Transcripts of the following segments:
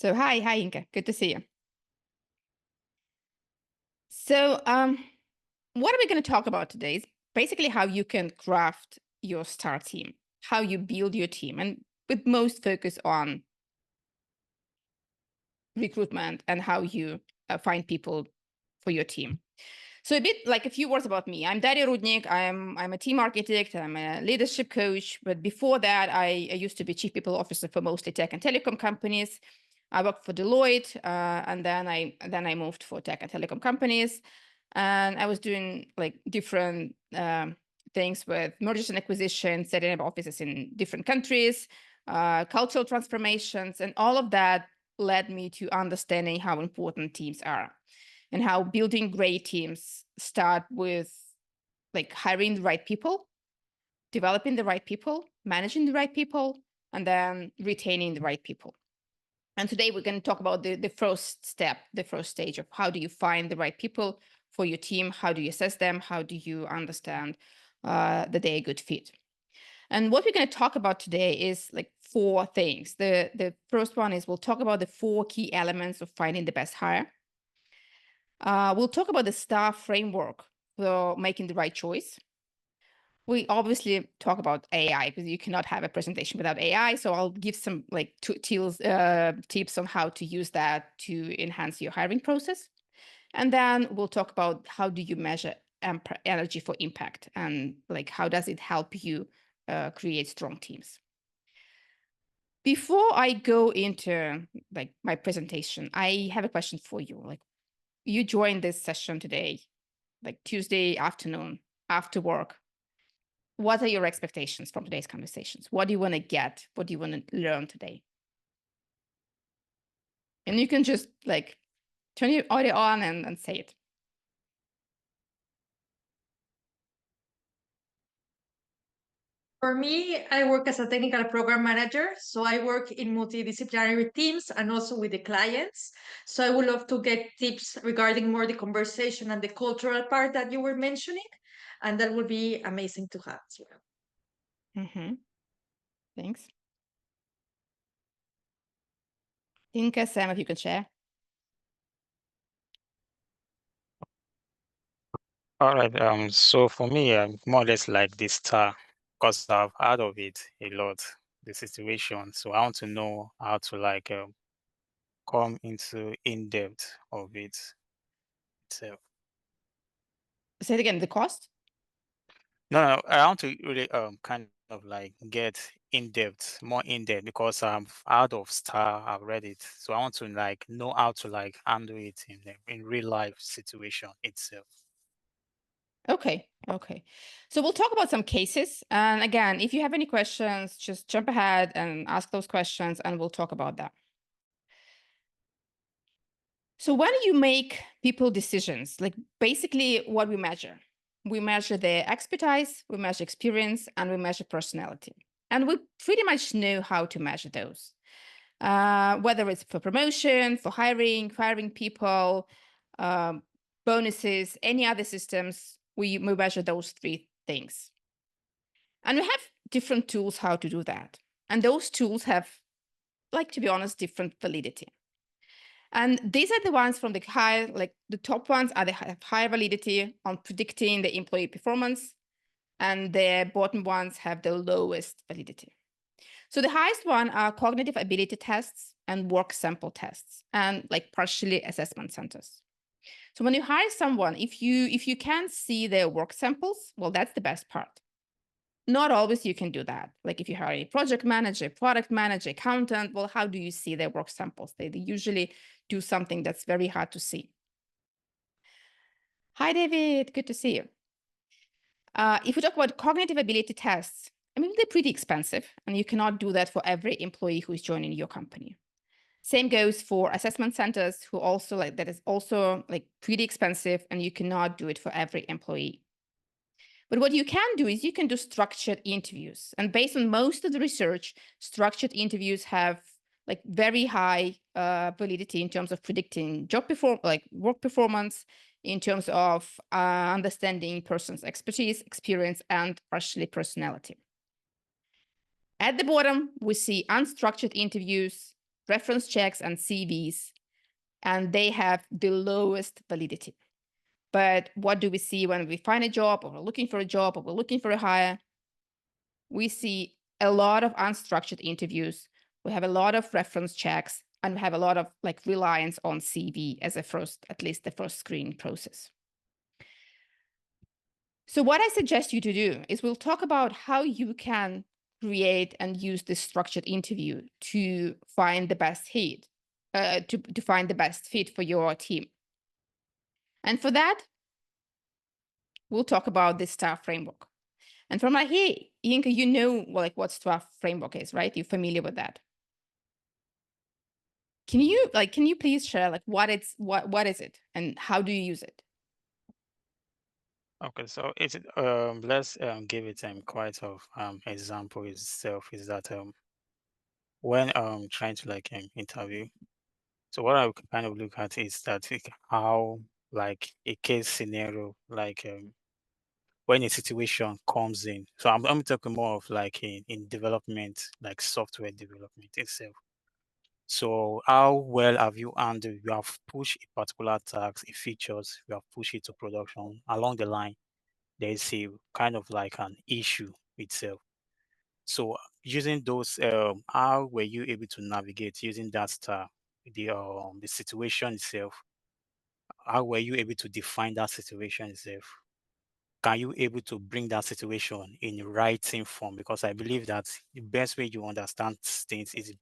So hi Inka, good to see you. So what are we going to talk about today is basically how you can craft your star team, how you build your team, and with most focus on recruitment and how you find people for your team. So a bit like a few words about me. I'm Daria Rudnik. I'm a team architect. I'm a leadership coach. But before that, I used to be chief people officer for mostly tech and telecom companies. I worked for Deloitte, and then I moved for tech and telecom companies, and I was doing like different things with mergers and acquisitions, setting up offices in different countries, cultural transformations, and all of that led me to understanding how important teams are and how building great teams start with like hiring the right people, developing the right people, managing the right people, and then retaining the right people. And today we're going to talk about the first step, the first stage of how do you find the right people for your team? How do you assess them? How do you understand that they're a good fit? And what we're going to talk about today is like four things. The first one is we'll talk about the four key elements of finding the best hire. We'll talk about the STAR framework for making the right choice. We obviously talk about AI because you cannot have a presentation without AI. So I'll give some like tips on how to use that to enhance your hiring process. And then we'll talk about how do you measure energy for impact and like how does it help you create strong teams. Before I go into like my presentation, I have a question for you. Like you joined this session today, like Tuesday afternoon after work. What are your expectations from today's conversations? What do you want to get? What do you want to learn today? And you can just like turn your audio on and say it. For me, I work as a technical program manager. So I work in multidisciplinary teams and also with the clients. So I would love to get tips regarding more the conversation and the cultural part that you were mentioning. And that would be amazing to have as well. Thanks. Inka, Sam, if you can share. All right. So for me, more or less like this star, because I've heard of it a lot, the situation. So I want to know how to like come into in depth of it itself. Say it again, the cost? No, I want to really kind of like get more in depth because I've heard of star, I've read it. So I want to like know how to like handle it in real life situation itself. Okay. So we'll talk about some cases. And again, if you have any questions, just jump ahead and ask those questions and we'll talk about that. So when you make people decisions, like basically what we measure their expertise, we measure experience, and we measure personality. And we pretty much know how to measure those. Whether it's for promotion, for firing people, bonuses, any other systems, we measure those three things. And we have different tools how to do that. And those tools have, like, to be honest, different validity. And these are the ones from the high, like the top ones are the high validity on predicting the employee performance, and the bottom ones have the lowest validity. So the highest one are cognitive ability tests and work sample tests, and like partially assessment centers. So when you hire someone, if you can see their work samples, well, that's the best part. Not always you can do that. Like if you hire a project manager, product manager, accountant, well, how do you see their work samples? They usually do something that's very hard to see. Hi, David. Good to see you. If we talk about cognitive ability tests, I mean, they're pretty expensive, and you cannot do that for every employee who is joining your company. Same goes for assessment centers, who also that is also like pretty expensive, and you cannot do it for every employee. But what you can do is you can do structured interviews. And based on most of the research, structured interviews have like very high validity in terms of predicting work performance, in terms of understanding person's expertise, experience, and partially personality. At the bottom, we see unstructured interviews, reference checks and CVs, and they have the lowest validity. But what do we see when we find a job, or we're looking for a job, or we're looking for a hire? We see a lot of unstructured interviews. We have a lot of reference checks, and we have a lot of like reliance on CV as a first, at least the first screening process. So what I suggest you to do is we'll talk about how you can create and use this structured interview to find the best fit, to find the best fit for your team. And for that, we'll talk about the STAR framework. And from right here, Yinka, you know like what STAR framework is, right? You're familiar with that. Can you please share like what is it and how do you use it? Okay, so it's let's give it quite of example itself is that when trying to like interview. So what I would kind of look at is that how like a case scenario, like when a situation comes in. So I'm talking more of like in development, like software development itself. So how well have you handled? You have pushed a particular task, a features, you have pushed it to production. Along the line, there is a kind of like an issue itself. So using those, how were you able to navigate using that star, the situation itself? How were you able to define that situation itself? Can you able to bring that situation in writing form? Because I believe that the best way you understand things is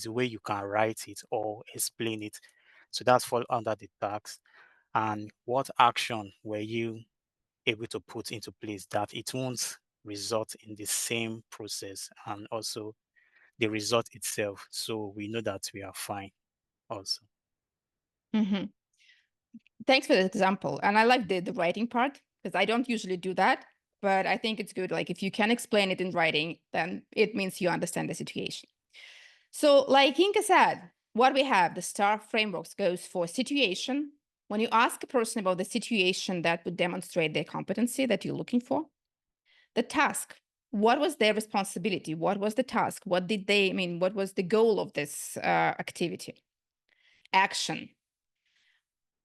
the way you can write it or explain it. So that's fall under the task. And what action were you able to put into place that it won't result in the same process and also the result itself? So we know that we are fine also. Mm-hmm. Thanks for the example. And I like the writing part because I don't usually do that, but I think it's good. Like if you can explain it in writing, then it means you understand the situation. So like Inka said, what we have, the STAR frameworks goes for situation. When you ask a person about the situation that would demonstrate their competency that you're looking for, the task, what was their responsibility? What was the task? What did they, what was the goal of this activity? Action,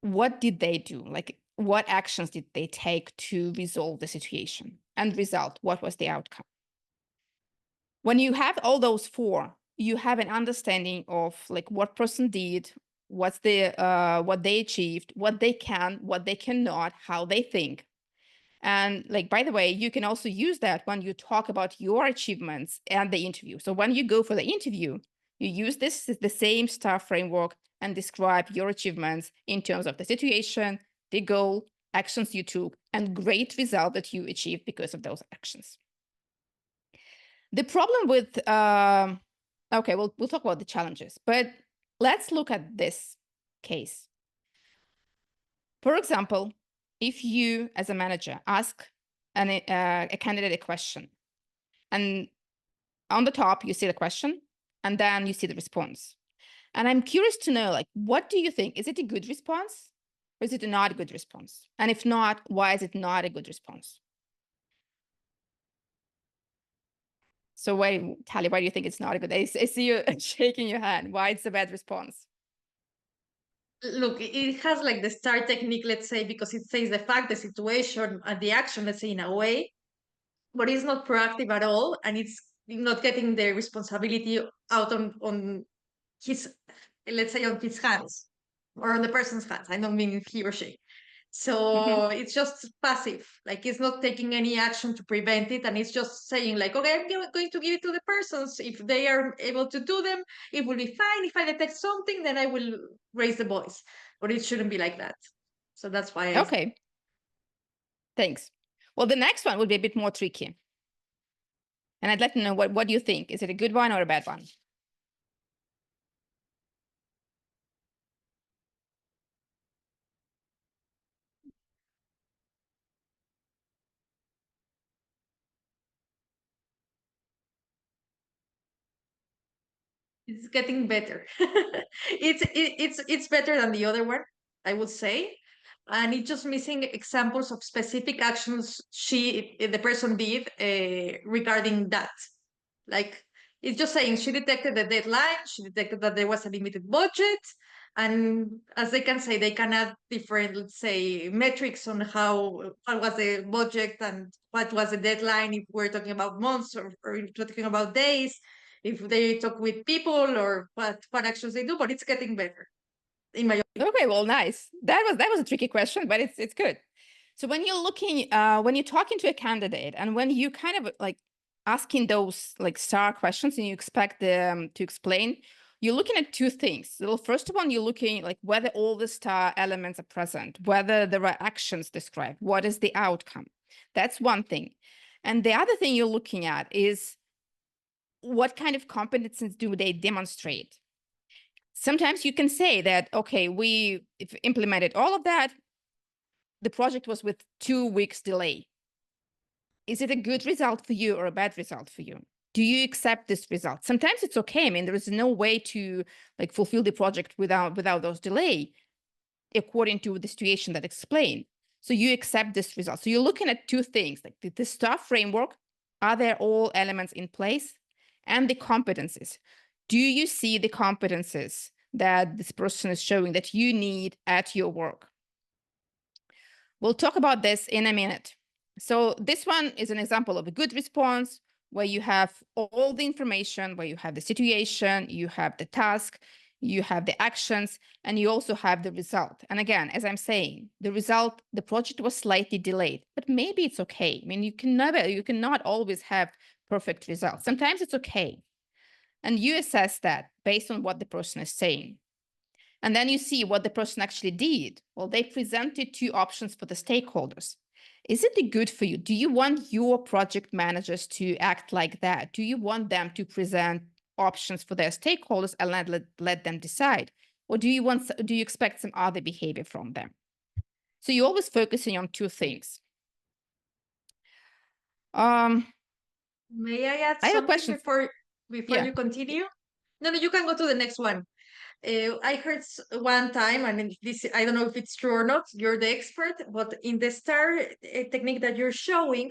what did they do? Like what actions did they take to resolve the situation? And result, what was the outcome? When you have all those four, you have an understanding of like what person did, what's the what they achieved, what they can, what they cannot, how they think. And like, by the way, you can also use that when you talk about your achievements and the interview. So when you go for the interview, you use the same STAR framework and describe your achievements in terms of the situation, the goal, actions you took, and great result that you achieved because of those actions. The problem with, okay, we'll talk about the challenges, but let's look at this case. For example, if you as a manager ask a candidate a question, and on the top you see the question, and then you see the response. And I'm curious to know, like, what do you think? Is it a good response or is it not a good response? And if not, why is it not a good response? So Tali, why do you think it's not a good? I see you shaking your hand. Why it's a bad response? Look, it has like the STAR technique, let's say, because it says the fact, the situation, and the action, let's say, in a way, but it's not proactive at all, and it's not getting the responsibility out on his, let's say, on his hands or on the person's hands. I don't mean he or she. So it's just passive, like it's not taking any action to prevent it, and it's just saying like, okay, I'm going to give it to the persons. If they are able to do them, it will be fine. If I detect something, then I will raise the voice, but it shouldn't be like that. So that's why Okay. Thanks. Well, the next one would be a bit more tricky. And I'd like to know what do you think? Is it a good one or a bad one? it's getting better. It's better than the other one, I would say, and it's just missing examples of specific actions the person did regarding that. Like It's just saying she detected the deadline, she detected that there was a limited budget, and as they can say, they can add different, let's say, metrics on what was the budget and what was the deadline, if we're talking about months or if we're talking about days, if they talk with people or what actions they do, but it's getting better, in my opinion. Okay, well, nice. That was a tricky question, but it's good. So when you're looking, when you're talking to a candidate, and when you kind of like asking those like star questions, and you expect them to explain, you're looking at two things. Well, first of all, you're looking like whether all the star elements are present, whether there are actions described, what is the outcome. That's one thing. And the other thing you're looking at is what kind of competencies do they demonstrate? Sometimes you can say that, okay, we implemented all of that. The project was with 2 weeks delay. Is it a good result for you or a bad result for you? Do you accept this result? Sometimes it's okay. I mean, there is no way to like fulfill the project without those delay, according to the situation that explained. So you accept this result. So you're looking at two things, like the STAR framework, are there all elements in place? And the competencies. Do you see the competencies that this person is showing that you need at your work? We'll talk about this in a minute. So this one is an example of a good response where you have all the information, where you have the situation, you have the task, you have the actions, and you also have the result. And again, as I'm saying, the result, the project was slightly delayed, but maybe it's okay. I mean, you cannot always have perfect results. Sometimes it's okay. And you assess that based on what the person is saying. And then you see what the person actually did. Well, they presented two options for the stakeholders. Is it good for you? Do you want your project managers to act like that? Do you want them to present options for their stakeholders and let them decide? Or do you expect some other behavior from them? So you're always focusing on two things. May I add I have a something question. before Yeah. you continue? No, you can go to the next one. I heard one time, and this, I don't know if it's true or not, you're the expert, but in the STAR technique that you're showing,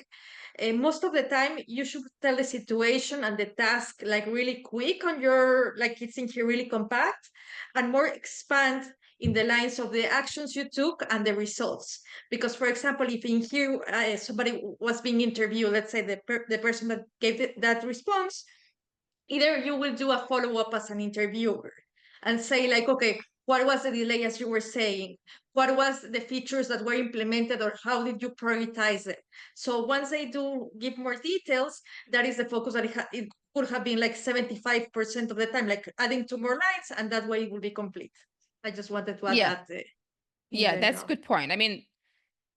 most of the time you should tell the situation and the task like really quick on your, like it's in here really compact, and more expand in the lines of the actions you took and the results. Because for example, if in here somebody was being interviewed, let's say the person that gave that response, either you will do a follow-up as an interviewer and say like, okay, what was the delay as you were saying? What was the features that were implemented, or how did you prioritize it? So once they do give more details, that is the focus that it could have been like 75% of the time, like adding 2 more lines, and that way it will be complete. I just wanted to add that. Yeah, that's a good point. I mean,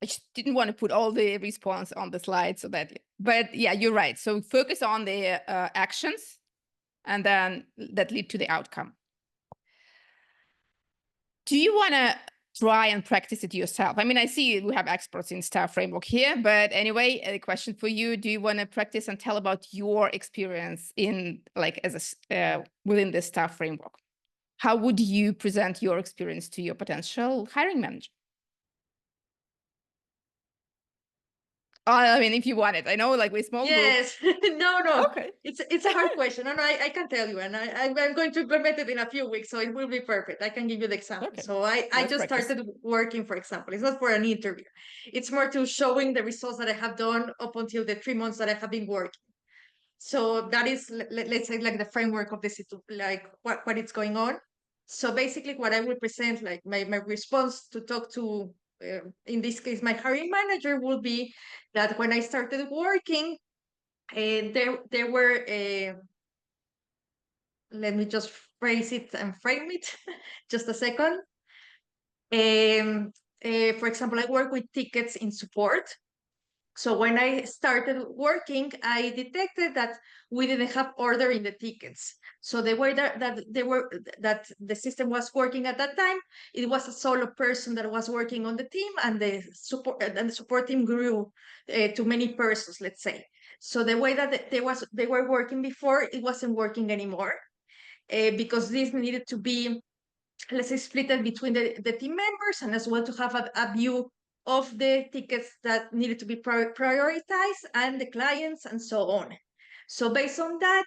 I just didn't want to put all the response on the slide so that, but yeah, you're right. So focus on the actions and then that lead to the outcome. Do you want to try and practice it yourself? I mean, I see we have experts in STAR framework here, but anyway, a question for you. Do you want to practice and tell about your experience in like as a within the STAR framework? How would you present your experience to your potential hiring manager? I mean, if you want it, I know like with small Yes, no, Okay. it's a hard question. No, I can tell you, and I'm going to implement it in a few weeks, so it will be perfect. I can give you the example. Okay. So I just started working, for example. It's not for an interview. It's more to showing the results that I have done up until the 3 months that I have been working. So that is, let's say, like the framework of the like what is going on. So basically, what I will present, like my response to talk to, in this case, my hiring manager, will be that when I started working, there were, let me just phrase it and frame it, just a second. For example, I work with tickets in support. So when I started working, I detected that we didn't have order in the tickets. So the way that the system was working at that time, it was a solo person that was working on the team, and the support team grew to many persons, let's say. So the way that they were working before, it wasn't working anymore, because this needed to be, let's say, split between the team members, and as well to have a view of the tickets that needed to be prioritized and the clients and so on. So based on that,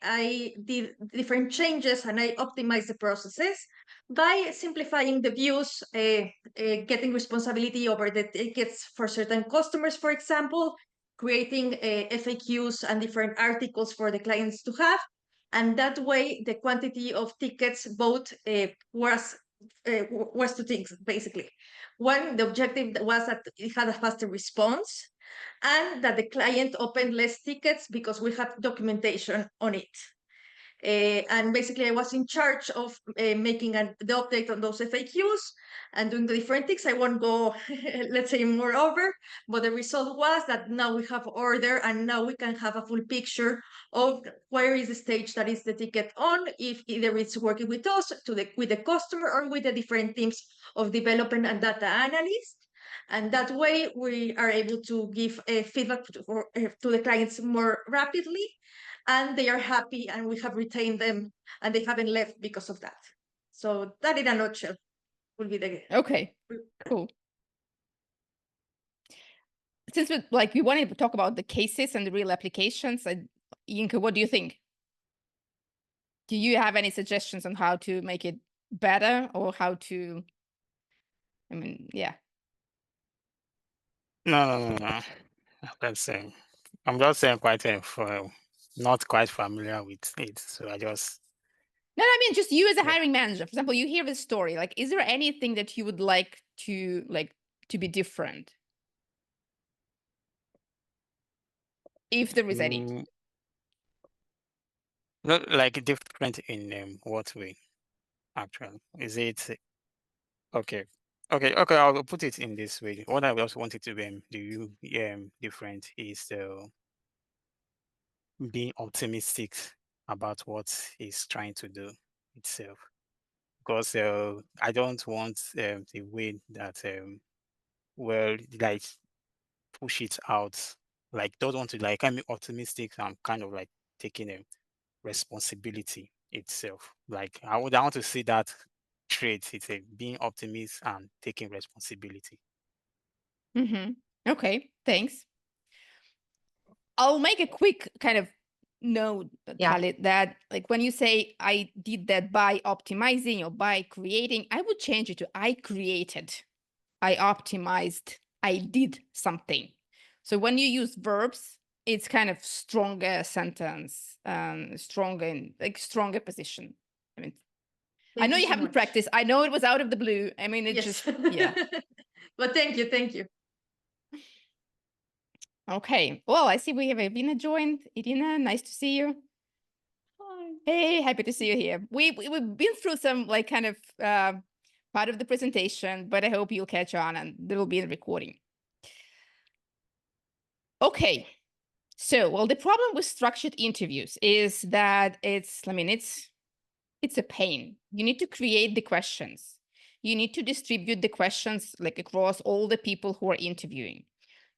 I did different changes and I optimized the processes by simplifying the views, getting responsibility over the tickets for certain customers, for example, creating FAQs and different articles for the clients to have. And that way, the quantity of tickets both was two things, basically. One, the objective was that it had a faster response, and that the client opened less tickets because we have documentation on it. And basically, I was in charge of making the update on those FAQs and doing the different things. I won't go, let's say, more over, but the result was that now we have order, and now we can have a full picture of where is the stage that is the ticket on, if either it's working with us, with the customer, or with the different teams of development and data analysts. And that way, we are able to give feedback to the clients more rapidly, and they are happy, and we have retained them, and they haven't left because of that. So that, in a nutshell, will be the. Okay, cool. Since we wanted to talk about the cases and the real applications, Yinka, what do you think? Do you have any suggestions on how to make it better, or how to? I mean, yeah. No. Let's say I'm just saying not quite familiar with it, so I just. No, I mean, just you as a Yeah. hiring manager. For example, you hear this story. Like, is there anything that you would like to be different? If there is any. Not like different in what way? Actually, is it okay? I'll put it in this way. What I also wanted to do different is being optimistic about what he's trying to do itself. Because I don't want the way that like push it out. Like don't want to like I'm optimistic. I'm kind of like taking a responsibility itself. Like I want to see that trait. It's a being optimist and taking responsibility. Mm-hmm. Okay, thanks. I'll make a quick kind of note, Khalid, that like when you say I did that by optimizing or by creating, I would change it to I created, I optimized, I did something. So when you use verbs, it's kind of stronger sentence, stronger position. I mean, I know you haven't practiced. I know it was out of the blue. I mean, it's just, yeah. But thank you. Okay. Well, I see we have Irina joined. Irina, nice to see you. Hi. Hey, happy to see you here. We've been through some like kind of part of the presentation, but I hope you'll catch on and there will be a recording. Okay. So, well, the problem with structured interviews is that it's a pain. You need to create the questions. You need to distribute the questions like across all the people who are interviewing.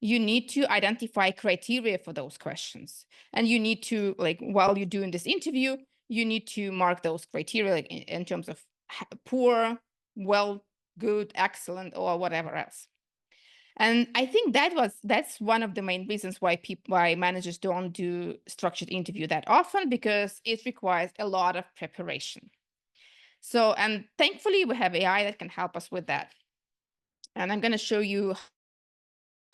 You need to identify criteria for those questions. And you need to, like, while you're doing this interview, you need to mark those criteria like in terms of poor, well, good, excellent, or whatever else. And I think that's one of the main reasons why managers don't do structured interview that often, because it requires a lot of preparation. So, and thankfully we have AI that can help us with that. And I'm going to show you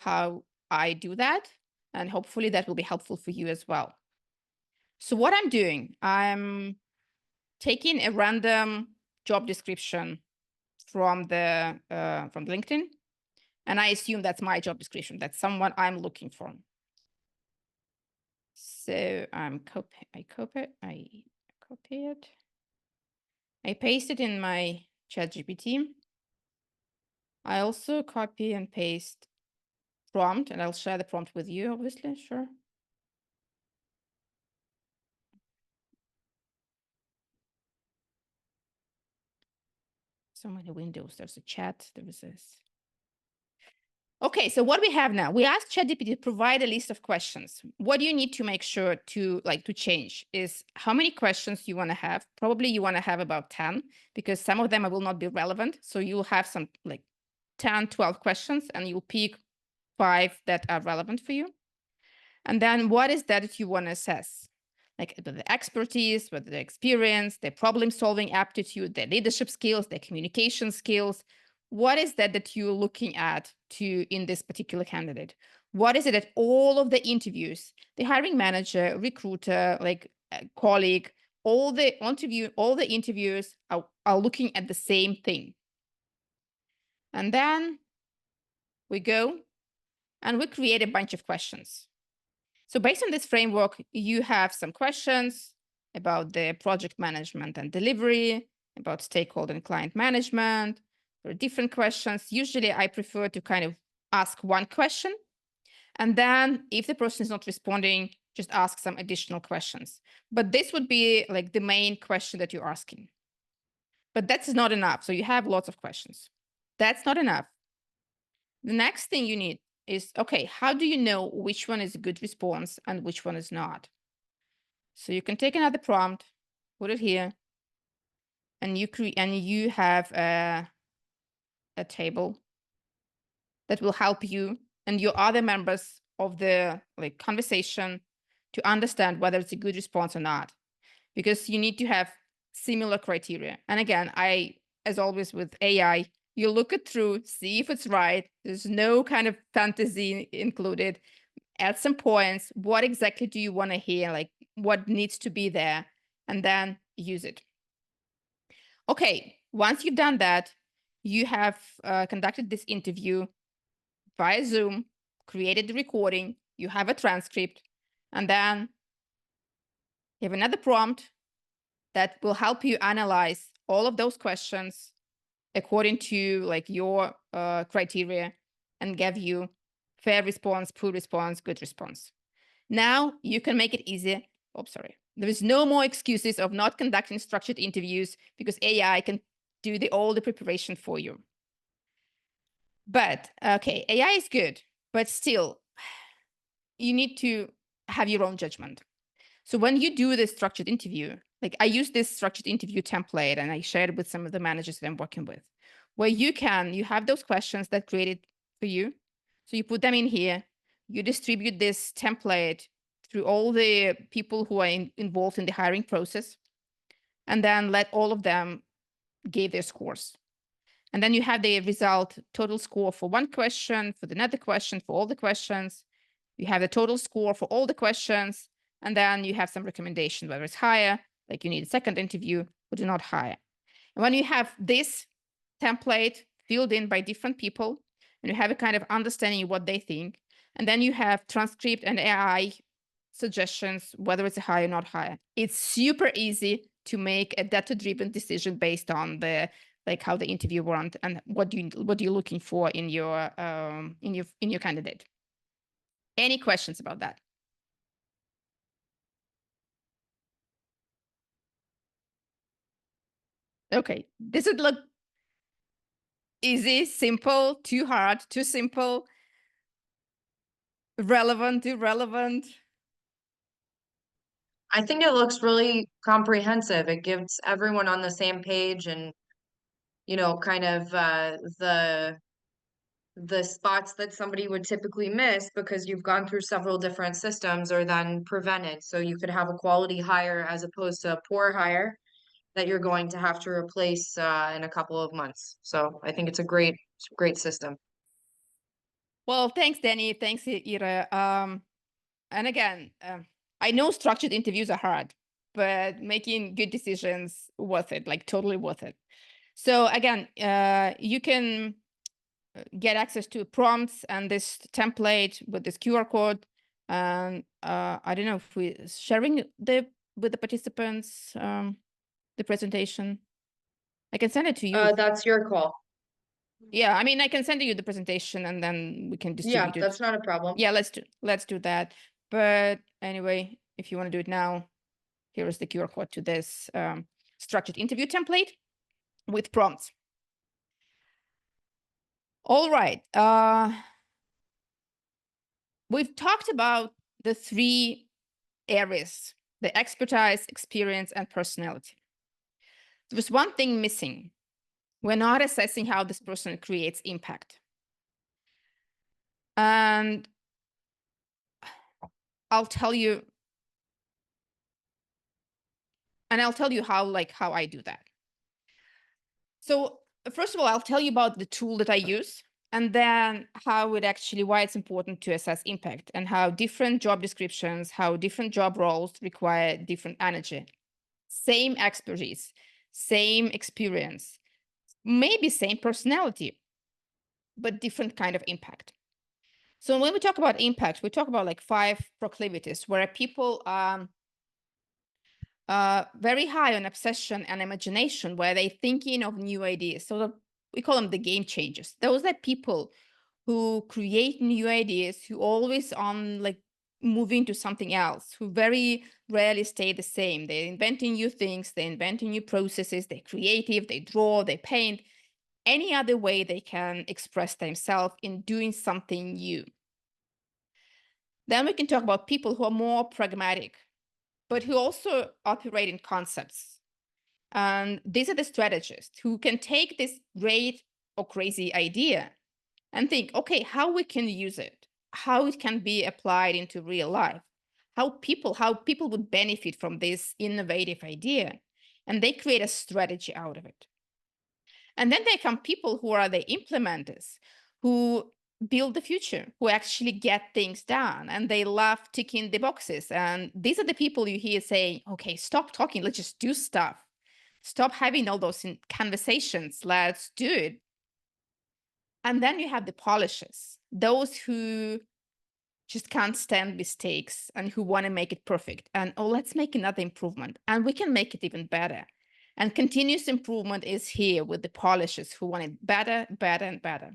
how I do that. And hopefully that will be helpful for you as well. So what I'm doing, I'm taking a random job description from the LinkedIn. And I assume that's my job description. That's someone I'm looking for. So I copy it. I paste it in my ChatGPT. I also copy and paste prompt, and I'll share the prompt with you, obviously, sure. So many windows. There's a chat. There is this. Okay, so what we have now, we asked ChatGPT to provide a list of questions. What you need to make sure to change is how many questions you want to have. Probably you want to have about 10, because some of them will not be relevant. So you'll have some like 10, 12 questions, and you'll pick 5 that are relevant for you. And then what is that you want to assess? Like the expertise, whether the experience, their problem-solving aptitude, their leadership skills, their communication skills. What is that you're looking at in this particular candidate? What is it that all of the interviews, the hiring manager, recruiter, like colleague, all the interviewers are looking at the same thing? And then we go and we create a bunch of questions. So based on this framework, you have some questions about the project management and delivery, about stakeholder and client management. There are different questions. Usually I prefer to kind of ask one question. And then if the person is not responding, just ask some additional questions. But this would be like the main question that you're asking. But that's not enough. So you have lots of questions. That's not enough. The next thing you need is, okay, how do you know which one is a good response and which one is not? So you can take another prompt, put it here, and you have a table that will help you and your other members of the conversation to understand whether it's a good response or not, because you need to have similar criteria. And again, as always with AI, you look it through, see if it's right. There's no kind of fantasy included. Add some points. What exactly do you want to hear? Like what needs to be there? And then use it. Okay, once you've done that, you have conducted this interview via Zoom, created the recording, you have a transcript, and then you have another prompt that will help you analyze all of those questions according to like your criteria and give you fair response, poor response, good response. Now you can make it easier. Oh, sorry. There is no more excuses of not conducting structured interviews because AI can do all the preparation for you. But okay, AI is good, but still, you need to have your own judgment. So when you do this structured interview, like I use this structured interview template and I shared it with some of the managers that I'm working with, where you have those questions that created for you. So you put them in here, you distribute this template through all the people who are involved in the hiring process, and then let all of them give their scores. And then you have the result, total score for one question, for another question, for all the questions. You have the total score for all the questions, and then you have some recommendation, whether it's higher, like you need a second interview, or do not hire. And when you have this template filled in by different people, and you have a kind of understanding of what they think, and then you have transcript and AI suggestions, whether it's a higher or not higher. It's super easy to make a data-driven decision based on the how the interview went and what you're looking for in your candidate. Any questions about that? Okay, does it look easy, simple, too hard, too simple, relevant, irrelevant? I think it looks really comprehensive. It gives everyone on the same page and, kind of the spots that somebody would typically miss because you've gone through several different systems are then prevented. So you could have a quality hire as opposed to a poor hire that you're going to have to replace in a couple of months. So I think it's a great system. Well, thanks, Danny. Thanks, Ira. And again, I know structured interviews are hard, but making good decisions worth it, like totally worth it. So again, you can get access to prompts and this template with this QR code. And I don't know if we're sharing with the participants the presentation. I can send it to you. That's your call. Yeah, I mean, I can send you the presentation and then we can distribute it. Yeah, that's not a problem. Yeah, let's do that. But anyway, if you want to do it now, here is the QR code to this structured interview template with prompts. All right. We've talked about the 3 areas: the expertise, experience, and personality. There was one thing missing. We're not assessing how this person creates impact. And I'll tell you, and I'll tell you how I do that. So first of all, I'll tell you about the tool that I use, and then why it's important to assess impact, and how different job descriptions, how different job roles require different energy. Same expertise, same experience, maybe same personality, but different kind of impact. So when we talk about impact, we talk about like 5 proclivities where people are very high on obsession and imagination, where they're thinking of new ideas. So we call them the game changers. Those are people who create new ideas, who always on like moving to something else, who very rarely stay the same. They're inventing new things, they're inventing new processes, they're creative, they draw, they paint, any other way they can express themselves in doing something new. Then we can talk about people who are more pragmatic, but who also operate in concepts. And these are the strategists who can take this great or crazy idea and think, okay, how we can use it, how it can be applied into real life, how people would benefit from this innovative idea. And they create a strategy out of it. And then there come people who are the implementers, who build the future, who actually get things done, and they love ticking the boxes. And these are the people you hear saying, okay, stop talking, let's just do stuff. Stop having all those conversations, let's do it. And then you have the polishers, those who just can't stand mistakes and who want to make it perfect. And oh, let's make another improvement, and we can make it even better. And continuous improvement is here with the polishers who want it better, better, and better.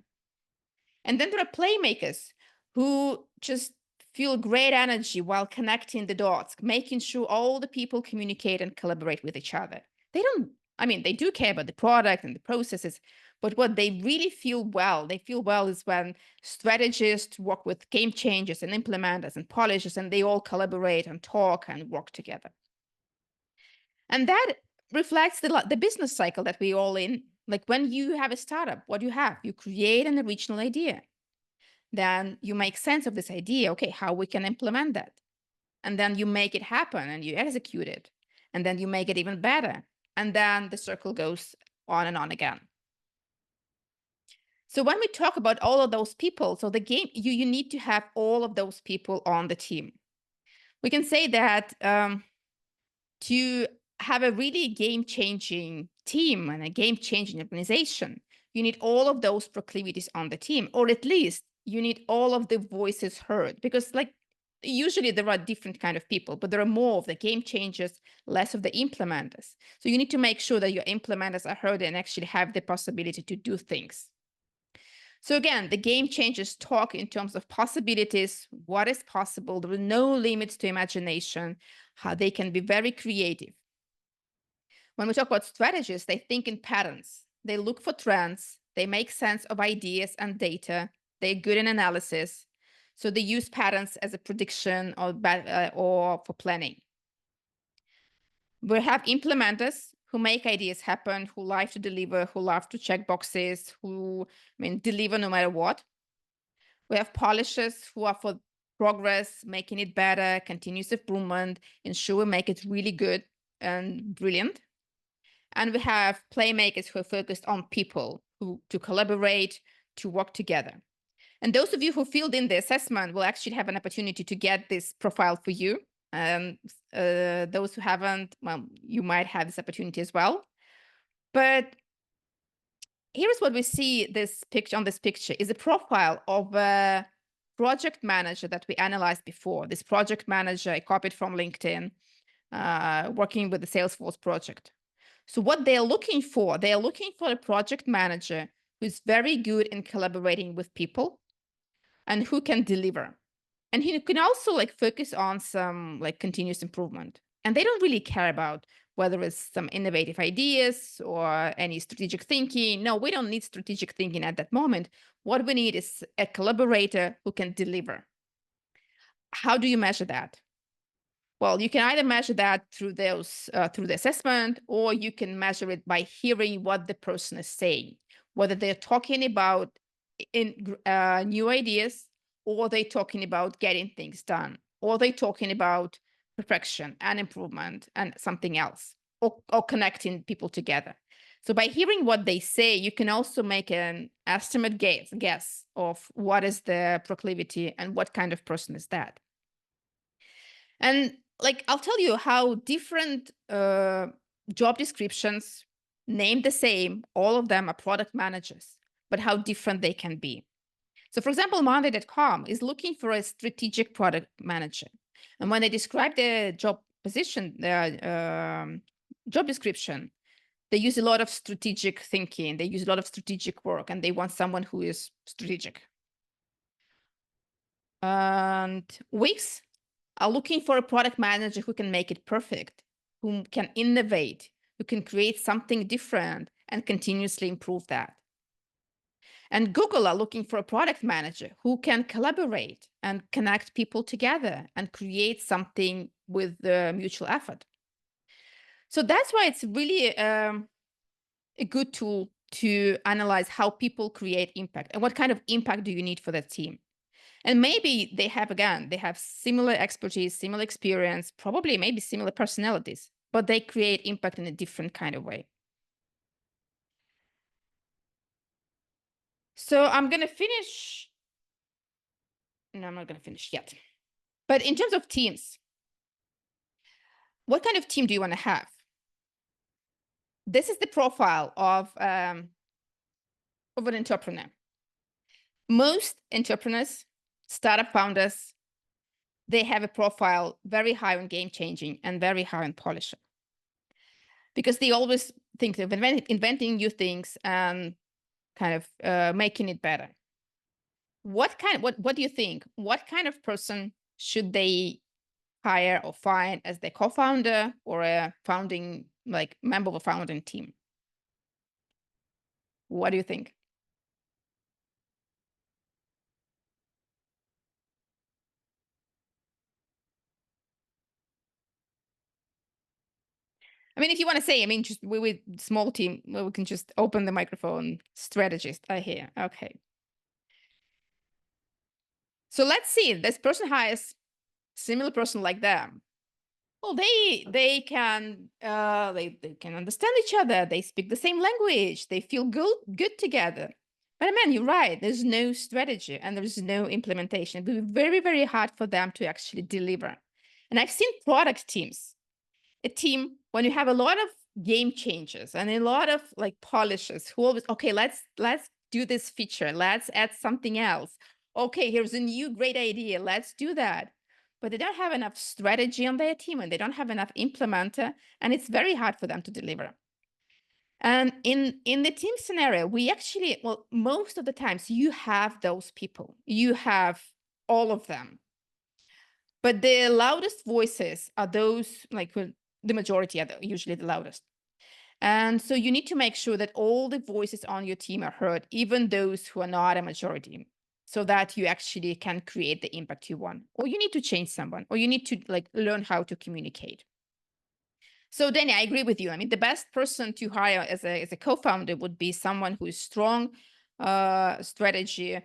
And then there are playmakers who just feel great energy while connecting the dots, making sure all the people communicate and collaborate with each other. They do care about the product and the processes, but what they really feel well is when strategists work with game changers and implementers and polishers, and they all collaborate and talk and work together. And that reflects the business cycle that we all in. Like when you have a startup, what you create an original idea. Then you make sense of this idea. Okay, how we can implement that. And then you make it happen and you execute it. And then you make it even better. And then the circle goes on and on again. So when we talk about all of those people, so the game, you need to have all of those people on the team. We can say that to have a really game-changing team and a game-changing organization, you need all of those proclivities on the team, or at least you need all of the voices heard, because like usually there are different kind of people, but there are more of the game changers, less of the implementers. So you need to make sure that your implementers are heard and actually have the possibility to do things. So again, the game changers talk in terms of possibilities, what is possible. There are no limits to imagination, how they can be very creative. When we talk about strategists, they think in patterns. They look for trends. They make sense of ideas and data. They're good in analysis. So they use patterns as a prediction or for planning. We have implementers who make ideas happen, who like to deliver, who love to check boxes, who deliver no matter what. We have polishers who are for progress, making it better, continuous improvement, ensure we make it really good and brilliant. And we have playmakers who are focused on people, to collaborate, to work together. And those of you who filled in the assessment will actually have an opportunity to get this profile for you. Those who haven't, well, you might have this opportunity as well. But here's what we see on this picture is a profile of a project manager that we analyzed before. This project manager, I copied from LinkedIn, working with the Salesforce project. So what they're looking for a project manager who's very good in collaborating with people and who can deliver. And he can also focus on some continuous improvement. And they don't really care about whether it's some innovative ideas or any strategic thinking. No, we don't need strategic thinking at that moment. What we need is a collaborator who can deliver. How do you measure that? Well, you can either measure that through the assessment, or you can measure it by hearing what the person is saying, whether they're talking about new ideas or they're talking about getting things done. or are they talking about perfection and improvement and something else, or connecting people together? So by hearing what they say, you can also make an estimate guess of what is the proclivity and what kind of person is that. And like, I'll tell you how different job descriptions, named the same, all of them are product managers, but how different they can be. So for example, Monday.com is looking for a strategic product manager. And when they describe the job position, the job description, they use a lot of strategic thinking. They use a lot of strategic work, and they want someone who is strategic. And Wix are looking for a product manager who can make it perfect, who can innovate, who can create something different and continuously improve that. And Google are looking for a product manager who can collaborate and connect people together and create something with mutual effort. So that's why it's really a good tool to analyze how people create impact and what kind of impact do you need for that team. And maybe they have similar expertise, similar experience, probably maybe similar personalities, but they create impact in a different kind of way. So I'm going to finish. No, I'm not going to finish yet. But in terms of teams, what kind of team do you want to have? This is the profile of an entrepreneur. Most entrepreneurs, startup founders, they have a profile very high on game changing and very high on polishing, because they always think of inventing new things and kind of making it better. What do you think? What kind of person should they hire or find as their co-founder or a founding, like member of a founding team? What do you think? I mean, if you want to say, I mean, just with small team, we can just open the microphone. Strategist, I hear. Okay. So let's see. This person hires similar person like them. Well, they can understand each other. They speak the same language. They feel good together. But man, you're right. There's no strategy and there's no implementation. It will be very, very hard for them to actually deliver. And I've seen product teams. A team, when you have a lot of game changers and a lot of like polishers who always, okay, let's do this feature. Let's add something else. Okay, here's a new great idea. Let's do that. But they don't have enough strategy on their team and they don't have enough implementer, and it's very hard for them to deliver. And in the team scenario, we actually, well, most of the times you have those people, you have all of them. But the loudest voices are those, like the majority are usually the loudest. And so you need to make sure that all the voices on your team are heard, even those who are not a majority, so that you actually can create the impact you want. Or you need to change someone, or you need to like learn how to communicate. So Danny, I agree with you. I mean, the best person to hire as a co-founder would be someone who is strong strategy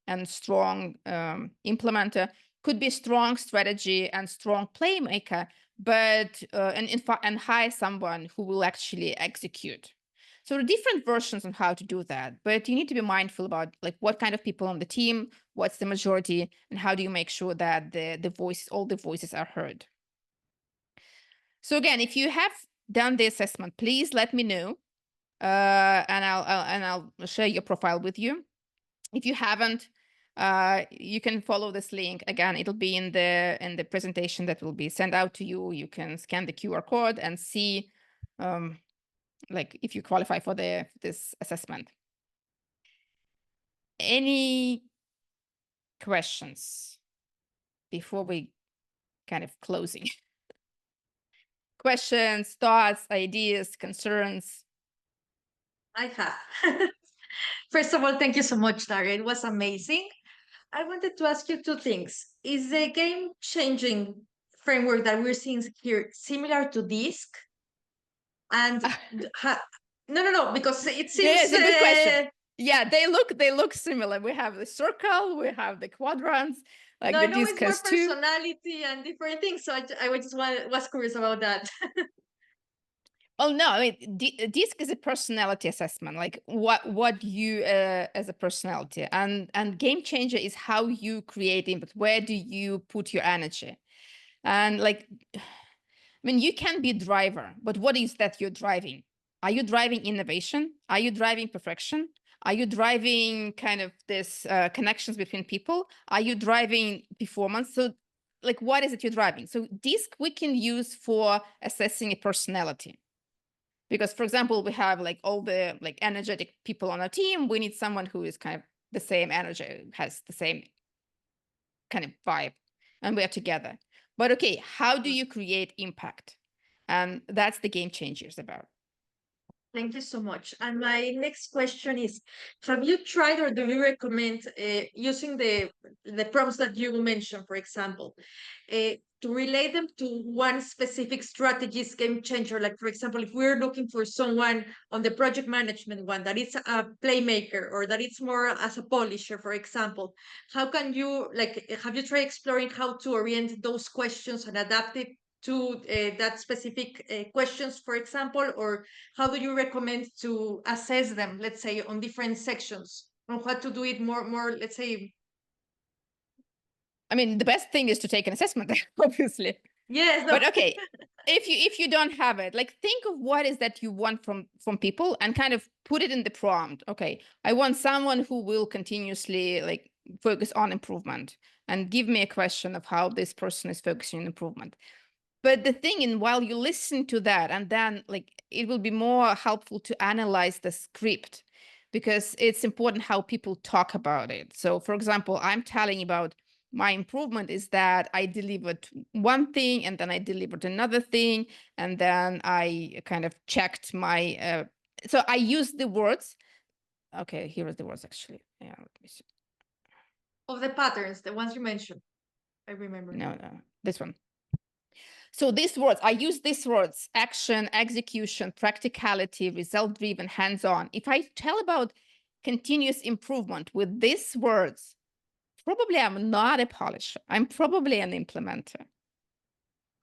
and strong implementer. Could be strong strategy and strong playmaker, but and hire someone who will actually execute. So there are different versions on how to do that, but you need to be mindful about like what kind of people on the team, what's the majority, and how do you make sure that all the voices are heard. So again, if you have done the assessment, please let me know, and I'll share your profile with you. If you haven't, you can follow this link. Again, it'll be in the presentation that will be sent out to you. You can scan the QR code and see like if you qualify for this assessment. Any questions before we kind of closing? Questions, thoughts, ideas, concerns? I have. First of all, thank you so much, Daria. It was amazing. I wanted to ask you two things. Is the game-changing framework that we're seeing here similar to DISC? And no, because it seems Yeah, it's a good question. Yeah, they look similar. We have the circle, we have the quadrants. like No, the I know it's more disc has two. personality and different things, so I was curious about that. Well, no, I mean, DISC is a personality assessment, like what you as a personality, and Game Changer is how you create input. Where do you put your energy? And like, I mean, you can be a driver, but what is that you're driving? Are you driving innovation? Are you driving perfection? Are you driving kind of this connections between people? Are you driving performance? So like, what is it you're driving? So DISC we can use for assessing a personality. Because, for example, we have like all the like energetic people on our team. We need someone who is kind of the same energy, has the same kind of vibe, and we are together. But okay, how do you create impact? And that's the Game Changers about. Thank you so much. And my next question is, have you tried or do you recommend using the prompts that you mentioned, for example, to relate them to one specific strategist game changer? Like, for example, if we're looking for someone on the project management one that is a playmaker or that it's more as a polisher, for example, how can you, like, have you tried exploring how to orient those questions and adapt it to that specific questions, for example, or how do you recommend to assess them, let's say, on different sections, on what to do it more, let's say? I mean, the best thing is to take an assessment, obviously. Yes. But okay, if you don't have it, like think of what is that you want from people and kind of put it in the prompt. Okay, I want someone who will continuously like focus on improvement, and give me a question of how this person is focusing on improvement. But the thing in while you listen to that, and then like it will be more helpful to analyze the script, because it's important how people talk about it. So for example, I'm telling about my improvement is that I delivered one thing and then I delivered another thing, and then I kind of checked my so I use the words. Okay, here are the words actually. Yeah, let me see. Of the patterns, the ones you mentioned, I remember. No, this one. So these words, I use these words: action, execution, practicality, result-driven, hands-on. If I tell about continuous improvement with these words, probably I'm not a polisher. I'm probably an implementer.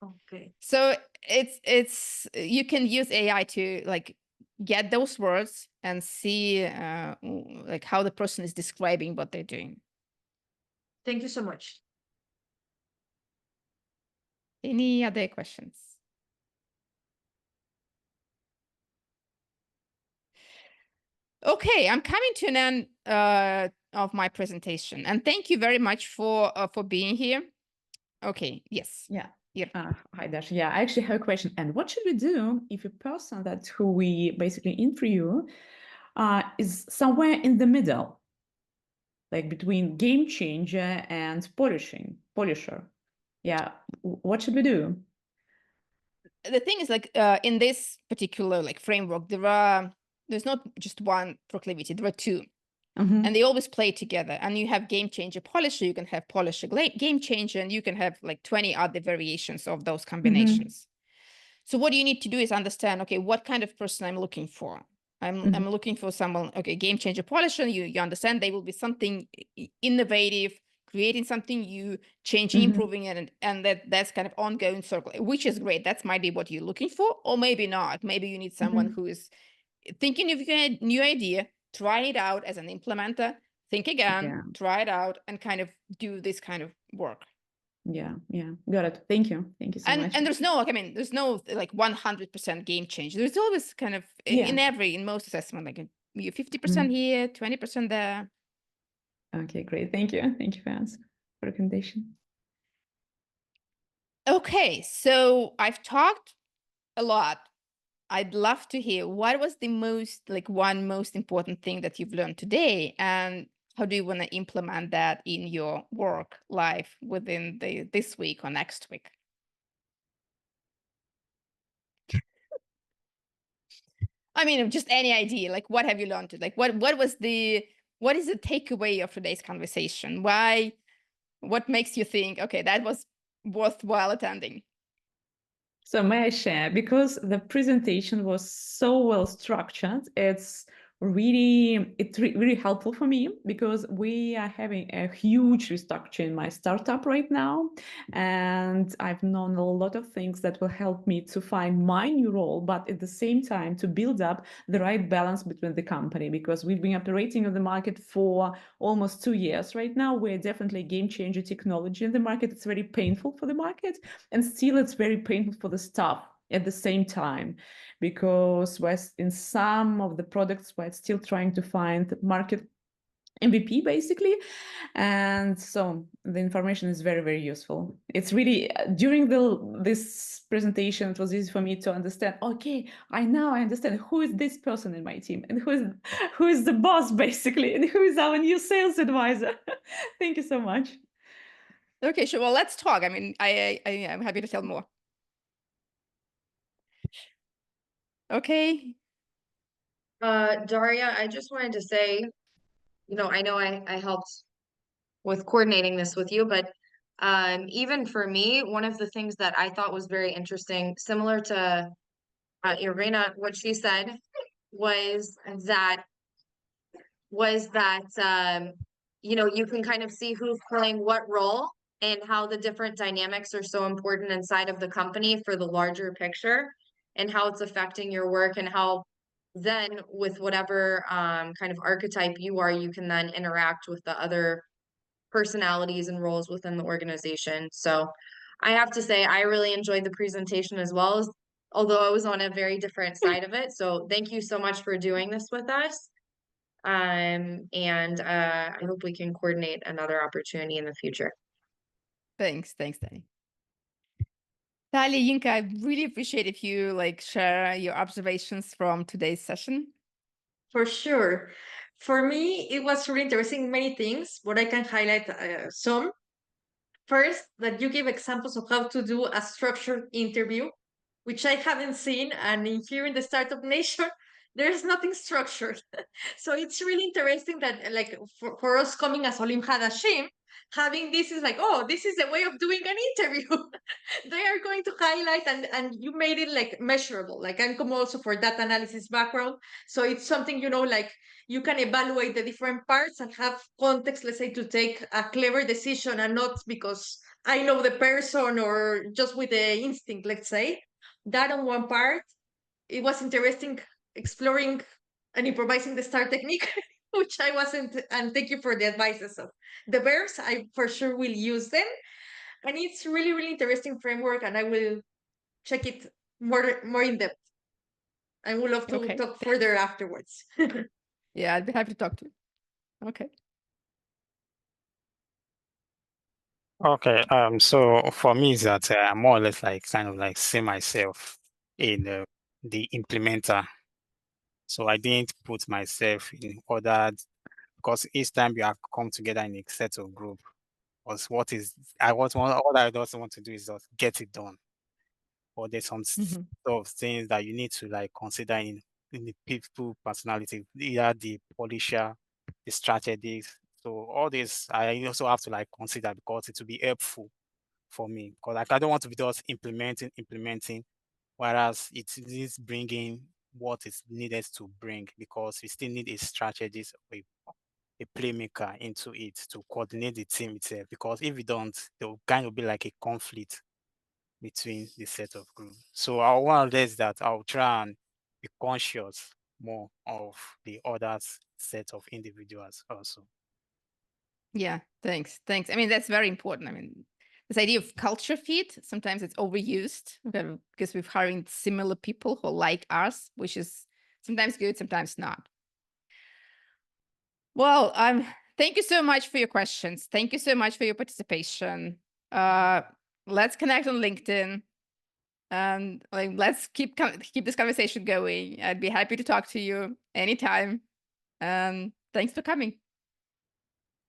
Okay. So it's you can use AI to like get those words and see like how the person is describing what they're doing. Thank you so much. Any other questions? Okay, I'm coming to an end of my presentation, and thank you very much for being here. Okay, yes. Yeah. Yeah. Hi, Dasha. Yeah, I actually have a question. And what should we do if a person that who we basically interview is somewhere in the middle, like between game changer and polisher? Yeah, what should we do? The thing is, like in this particular like framework, there's not just one proclivity, there are two. Mhm. And they always play together. And you have game changer polisher, you can have polisher game changer, and you can have like 20 other variations of those combinations. So what you need to do is understand, okay, what kind of person I'm looking for. I'm looking for someone, okay, game changer polisher, you understand they will be something innovative, creating something new, changing, improving it, and that's kind of ongoing circle, which is great. That might be what you're looking for, or maybe not. Maybe you need someone who is thinking of a new idea, try it out as an implementer, think again, try it out, and kind of do this kind of work. Yeah, got it. Thank you so much. And there's no, I mean, there's no like 100% game change. There's always kind of in most assessment, like you're 50% here, 20% there. Okay, great. Thank you for recommendation. Okay, so I've talked a lot. I'd love to hear what was the one most important thing that you've learned today, and how do you want to implement that in your work life within this week or next week? I mean, just any idea, like what have you learned? Like what is the takeaway of today's conversation? What makes you think, okay, that was worthwhile attending? So may I share, because the presentation was so well structured, it's really helpful for me because we are having a huge restructure in my startup right now, and I've known a lot of things that will help me to find my new role, but at the same time to build up the right balance between the company, because we've been operating on the market for almost 2 years right now. We're definitely a game changer technology in the market. It's very painful for the market, and still it's very painful for the staff at the same time, because we're in some of the products we're still trying to find market MVP basically. And so the information is very, very useful. It's really during this presentation, it was easy for me to understand, okay, I understand who is this person in my team and who is the boss basically, and who is our new sales advisor. Thank you so much. Okay, sure. Well, let's talk. I mean, I'm happy to tell more. Okay. Daria, I just wanted to say, I know I helped with coordinating this with you, but even for me, one of the things that I thought was very interesting, similar to Irina, what she said was that you can kind of see who's playing what role and how the different dynamics are so important inside of the company for the larger picture and how it's affecting your work, and how then with whatever kind of archetype you are, you can then interact with the other personalities and roles within the organization. So I have to say, I really enjoyed the presentation as well, as although I was on a very different side of it. So thank you so much for doing this with us. And I hope we can coordinate another opportunity in the future. Thanks, Danny. Talia, Yinka, I really appreciate if you share your observations from today's session. For sure. For me, it was really interesting, many things, but I can highlight some. First, that you give examples of how to do a structured interview, which I haven't seen. And here in the Startup Nation, there's nothing structured. So it's really interesting that for us coming as Olim Hadashim, having this is oh, this is a way of doing an interview. They are going to highlight, and you made it measurable. I'm come also for data analysis background. So it's something, you can evaluate the different parts and have context, let's say, to take a clever decision, and not because I know the person or just with the instinct, let's say. That on one part, it was interesting exploring and improvising the star technique, which I wasn't, and thank you for the advices of the bears. I for sure will use them. And it's really, really interesting framework, and I will check it more in depth. I would love to talk further afterwards. Yeah, I'd be happy to talk to you. Okay. Okay, so for me is that I'm more or less kind of see myself in the implementer. So I didn't put myself in order, because each time you have come together in a set of group, all I just want to do is just get it done. Or there's some sort of things that you need to consider in the people personality, either the polisher, the strategies. So all this I also have to consider, because it will be helpful for me, because I don't want to be just implementing, whereas it is bringing what is needed to bring, because we still need a strategist, a playmaker into it to coordinate the team itself, because if we don't, there will kind of be a conflict between the set of group. So one of this that I'll try and be conscious more of the other set of individuals also. Yeah, thanks. I mean, that's very important. I mean, this idea of culture fit, sometimes it's overused because we're hiring similar people who like us, which is sometimes good, sometimes not. Well, thank you so much for your questions. Thank you so much for your participation. Let's connect on LinkedIn, and let's keep this conversation going. I'd be happy to talk to you anytime. Thanks for coming.